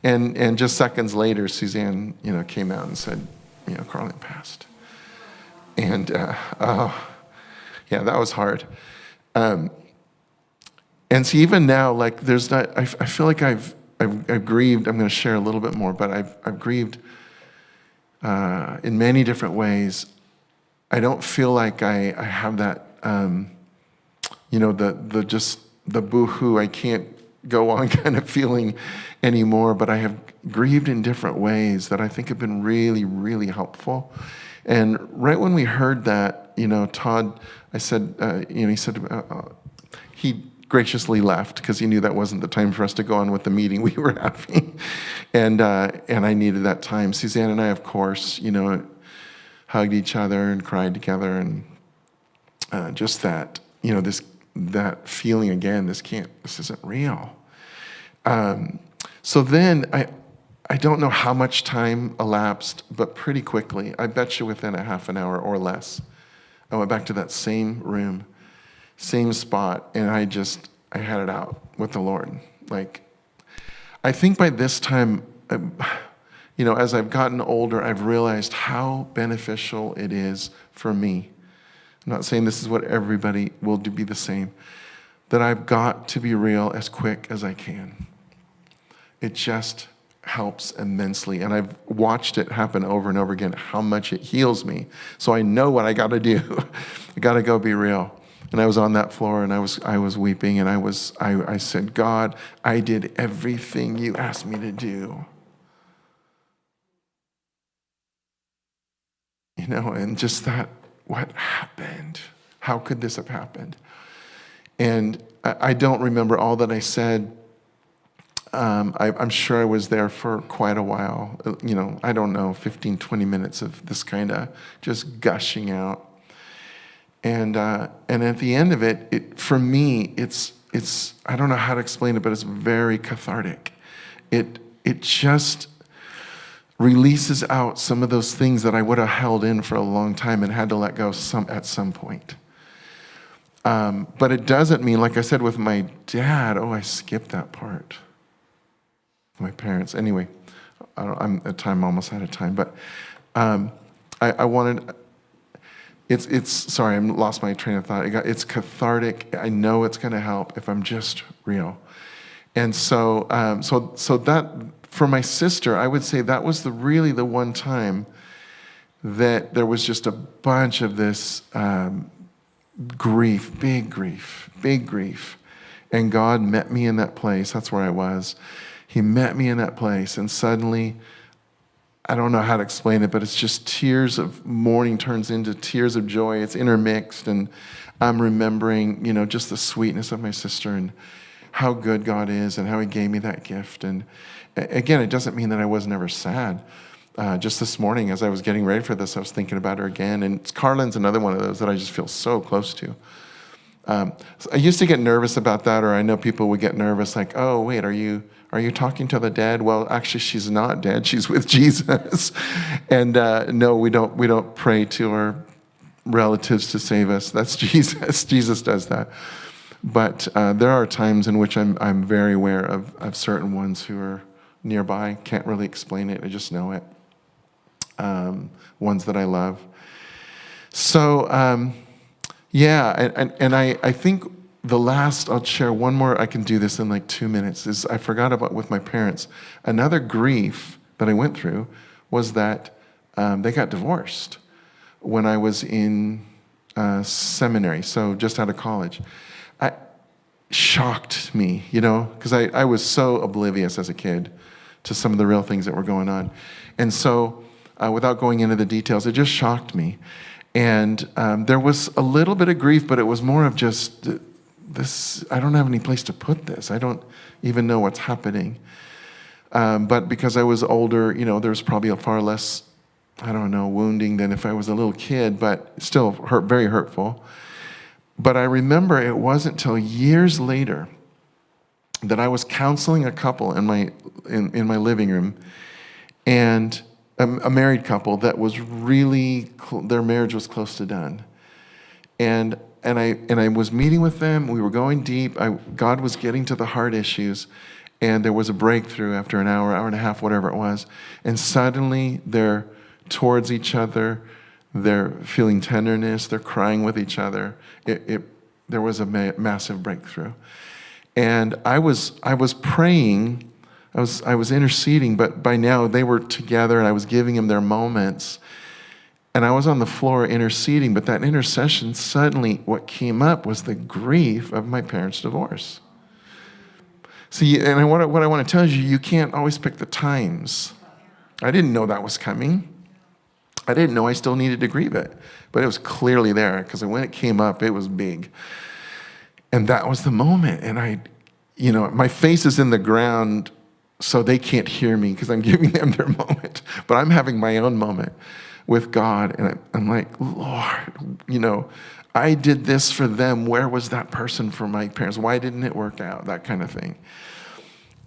And just seconds later, Suzanne, came out and said, Carlin passed. And yeah, that was hard. And so even now, like there's not, I feel like I've grieved. I'm going to share a little bit more, but I've grieved in many different ways. I don't feel like I have that, the boo-hoo, I can't go on kind of feeling anymore, but I have grieved in different ways that I think have been really, really helpful. And right when we heard that, Todd, I said, he said, he graciously left because he knew that wasn't the time for us to go on with the meeting we were having. And I needed that time. Suzanne and I, of course, hugged each other and cried together, and just that, that feeling again, this isn't real. So then I don't know how much time elapsed, but pretty quickly, I bet you within a half an hour or less, I went back to that same room, same spot, and I had it out with the Lord. Like, I think by this time, as I've gotten older, I've realized how beneficial it is for me. I'm not saying this is what everybody will be the same, that I've got to be real as quick as I can. It just helps immensely. And I've watched it happen over and over again, how much it heals me. So I know what I got to do. I got to go be real. And I was on that floor, and I was weeping, and I said, God, I did everything you asked me to do. And just that, what happened? How could this have happened? And I don't remember all that I said. I'm sure I was there for quite a while. I don't know, 15, 20 minutes of this kind of just gushing out. And at the end of it, for me, it's I don't know how to explain it, but it's very cathartic. It just releases out some of those things that I would have held in for a long time and had to let go at some point. But it doesn't mean, like I said with my dad, I skipped that part. My parents. Anyway, I'm almost out of time, but I wanted, sorry, I lost my train of thought. It's cathartic. I know it's going to help if I'm just real. And so that, for my sister, I would say that was really the one time that there was just a bunch of this grief, big grief. And God met me in that place. That's where I was. He met me in that place, and suddenly, I don't know how to explain it, but it's just tears of mourning turns into tears of joy. It's intermixed, and I'm remembering, just the sweetness of my sister and how good God is and how he gave me that gift. And again, it doesn't mean that I was never sad. Just this morning, as I was getting ready for this, I was thinking about her again, and Carlin's another one of those that I just feel so close to. So I used to get nervous about that, or I know people would get nervous, like, oh, wait, are you talking to the dead? Well, actually, she's not dead. She's with Jesus. And no, we don't pray to our relatives to save us. That's Jesus. Jesus does that. But there are times in which I'm very aware of certain ones who are nearby. Can't really explain it. I just know it. Ones that I love. So, yeah, and I think the last, I'll share one more, I can do this in like 2 minutes, is I forgot about with my parents. Another grief that I went through was that they got divorced when I was in seminary, so just out of college. Shocked me, because I was so oblivious as a kid to some of the real things that were going on. And so, without going into the details, it just shocked me. And there was a little bit of grief, but it was more of just this, I don't have any place to put this. I don't even know what's happening. But because I was older, there was probably a far less I don't know, wounding than if I was a little kid, but still very hurtful. But I remember it wasn't till years later that I was counseling a couple in my living room, and a married couple that was really their marriage was close to done, and I was meeting with them. We were going deep. God was getting to the heart issues, and there was a breakthrough after an hour and a half, whatever it was, and suddenly they're towards each other. They're feeling tenderness. They're crying with each other. There was a massive breakthrough. And I was praying, I was interceding, but by now they were together and I was giving them their moments. And I was on the floor interceding, but that intercession, suddenly what came up was the grief of my parents' divorce. See, and what I want to tell you, you can't always pick the times. I didn't know that was coming. I didn't know I still needed to grieve it, but it was clearly there because when it came up, it was big. And that was the moment. And my face is in the ground so they can't hear me because I'm giving them their moment. But I'm having my own moment with God. And I'm like, Lord, I did this for them. Where was that person for my parents? Why didn't it work out? That kind of thing.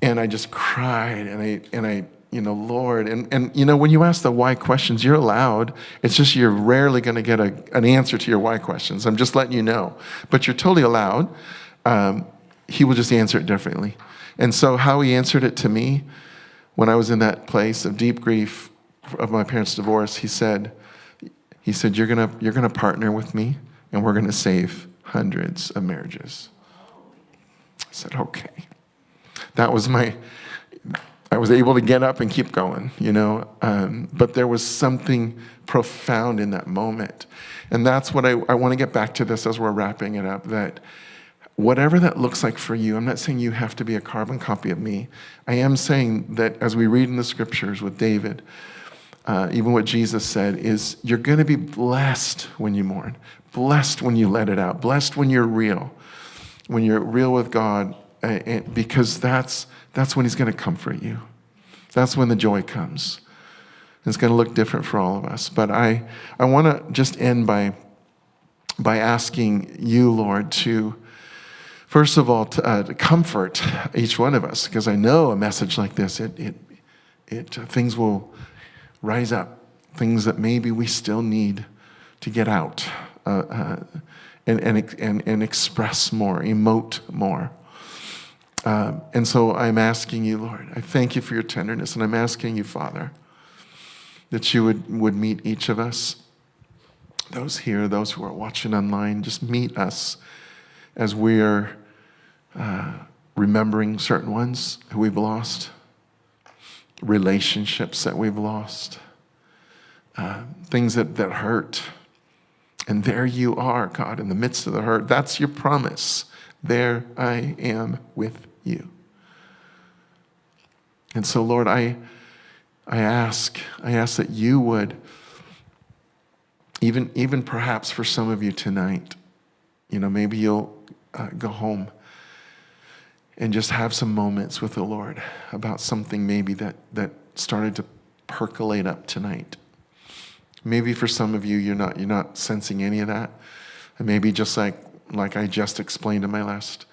And I just cried and I Lord, and when you ask the why questions, you're allowed. It's just you're rarely going to get an answer to your why questions. I'm just letting you know. But you're totally allowed. He will just answer it differently. And so how he answered it to me when I was in that place of deep grief of my parents' divorce, he said, you're gonna partner with me and we're gonna save hundreds of marriages. I said, okay. That was I was able to get up and keep going, but there was something profound in that moment. And that's what I want to get back to this as we're wrapping it up, that whatever that looks like for you, I'm not saying you have to be a carbon copy of me. I am saying that as we read in the scriptures with David, even what Jesus said is you're going to be blessed when you mourn, blessed when you let it out, blessed when you're real with God, because that's when he's going to comfort you. That's when the joy comes. It's going to look different for all of us. But I want to just end by asking you, Lord, to, first of all, to comfort each one of us, because I know a message like this, things will rise up, things that maybe we still need to get out and express more, emote more. And so I'm asking you, Lord, I thank you for your tenderness, and I'm asking you, Father, that you would meet each of us, those here, those who are watching online, just meet us as we are remembering certain ones who we've lost, relationships that we've lost, things that hurt. And there you are, God, in the midst of the hurt. That's your promise. There I am with you. And so, Lord, I ask that you would, even perhaps for some of you tonight, maybe you'll go home and just have some moments with the Lord about something maybe that started to percolate up tonight. Maybe for some of you, you're not sensing any of that. And maybe just like I just explained in my last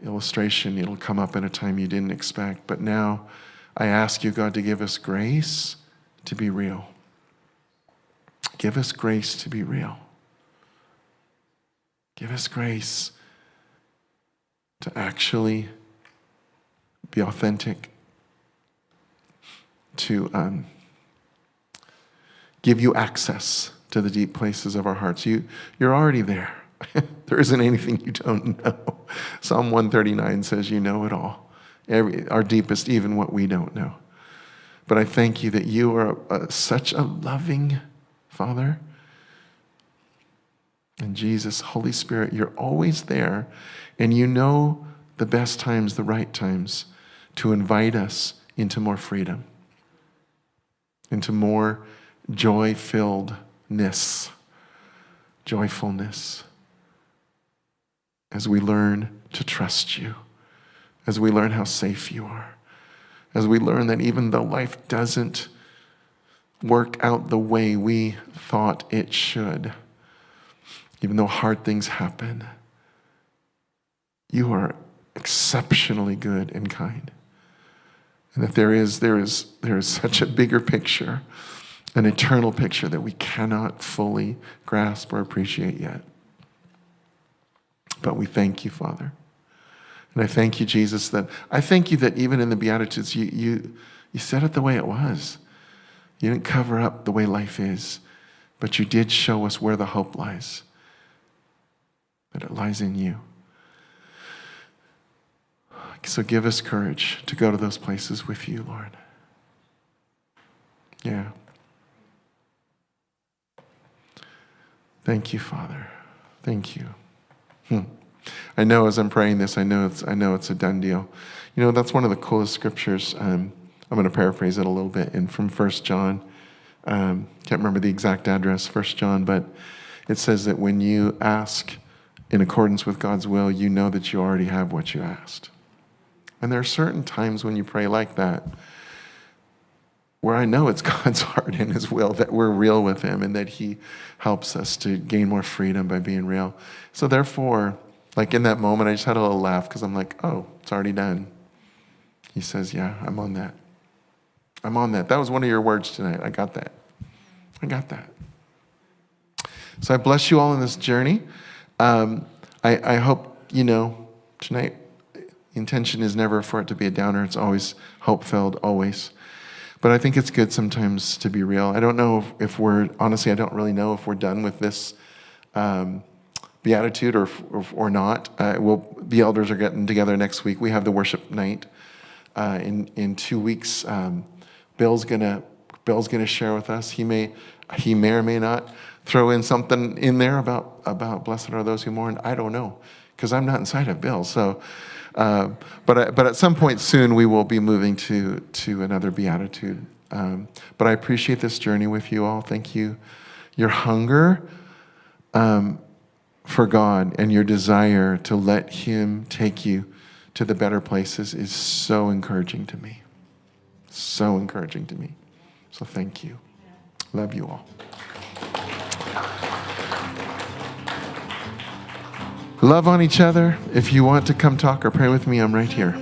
illustration, it'll come up in a time you didn't expect. But now I ask you, God, to give us grace to be real. Give us grace to be real. Give us grace to actually be authentic, to give you access to the deep places of our hearts. You're already there. There isn't anything you don't know. Psalm 139 says you know it all. Our deepest, even what we don't know. But I thank you that you are such a loving Father. And Jesus, Holy Spirit, you're always there. And you know the best times, the right times, to invite us into more freedom, into more joyfulness, as we learn to trust you, as we learn how safe you are, as we learn that even though life doesn't work out the way we thought it should, even though hard things happen. You are exceptionally good and kind. And that there is such a bigger picture, an eternal picture that we cannot fully grasp or appreciate yet. But we thank you, Father. And I thank you, Jesus, that even in the Beatitudes, you said it the way it was. You didn't cover up the way life is, but you did show us where the hope lies, that it lies in you. So give us courage to go to those places with you, Lord. Yeah. Thank you, Father. Thank you. I know as I'm praying this, I know it's a done deal. You know, that's one of the coolest scriptures. I'm going to paraphrase it a little bit from 1 John. Can't remember the exact address, 1 John, but it says that when you ask in accordance with God's will, you know that you already have what you asked. And there are certain times when you pray like that where I know it's God's heart and his will, that we're real with him and that he helps us to gain more freedom by being real. So therefore, like in that moment, I just had a little laugh because I'm like, oh, it's already done. He says, yeah, I'm on that. I'm on that. That was one of your words tonight. I got that. So I bless you all in this journey. I hope, tonight, the intention is never for it to be a downer. It's always hope-filled, always. But I think it's good sometimes to be real. I don't know if honestly, I don't really know if we're done with this beatitude or not. The elders are getting together next week. We have the worship night in 2 weeks. Bill's gonna share with us. He may or may not throw in something in there about blessed are those who mourn. I don't know, because I'm not inside of Bill. So, but at some point soon we will be moving to another beatitude. But I appreciate this journey with you all. Thank you. Your hunger for God and your desire to let him take you to the better places is so encouraging to me. So encouraging to me. So thank you. Love you all. Love on each other. If you want to come talk or pray with me, I'm right here.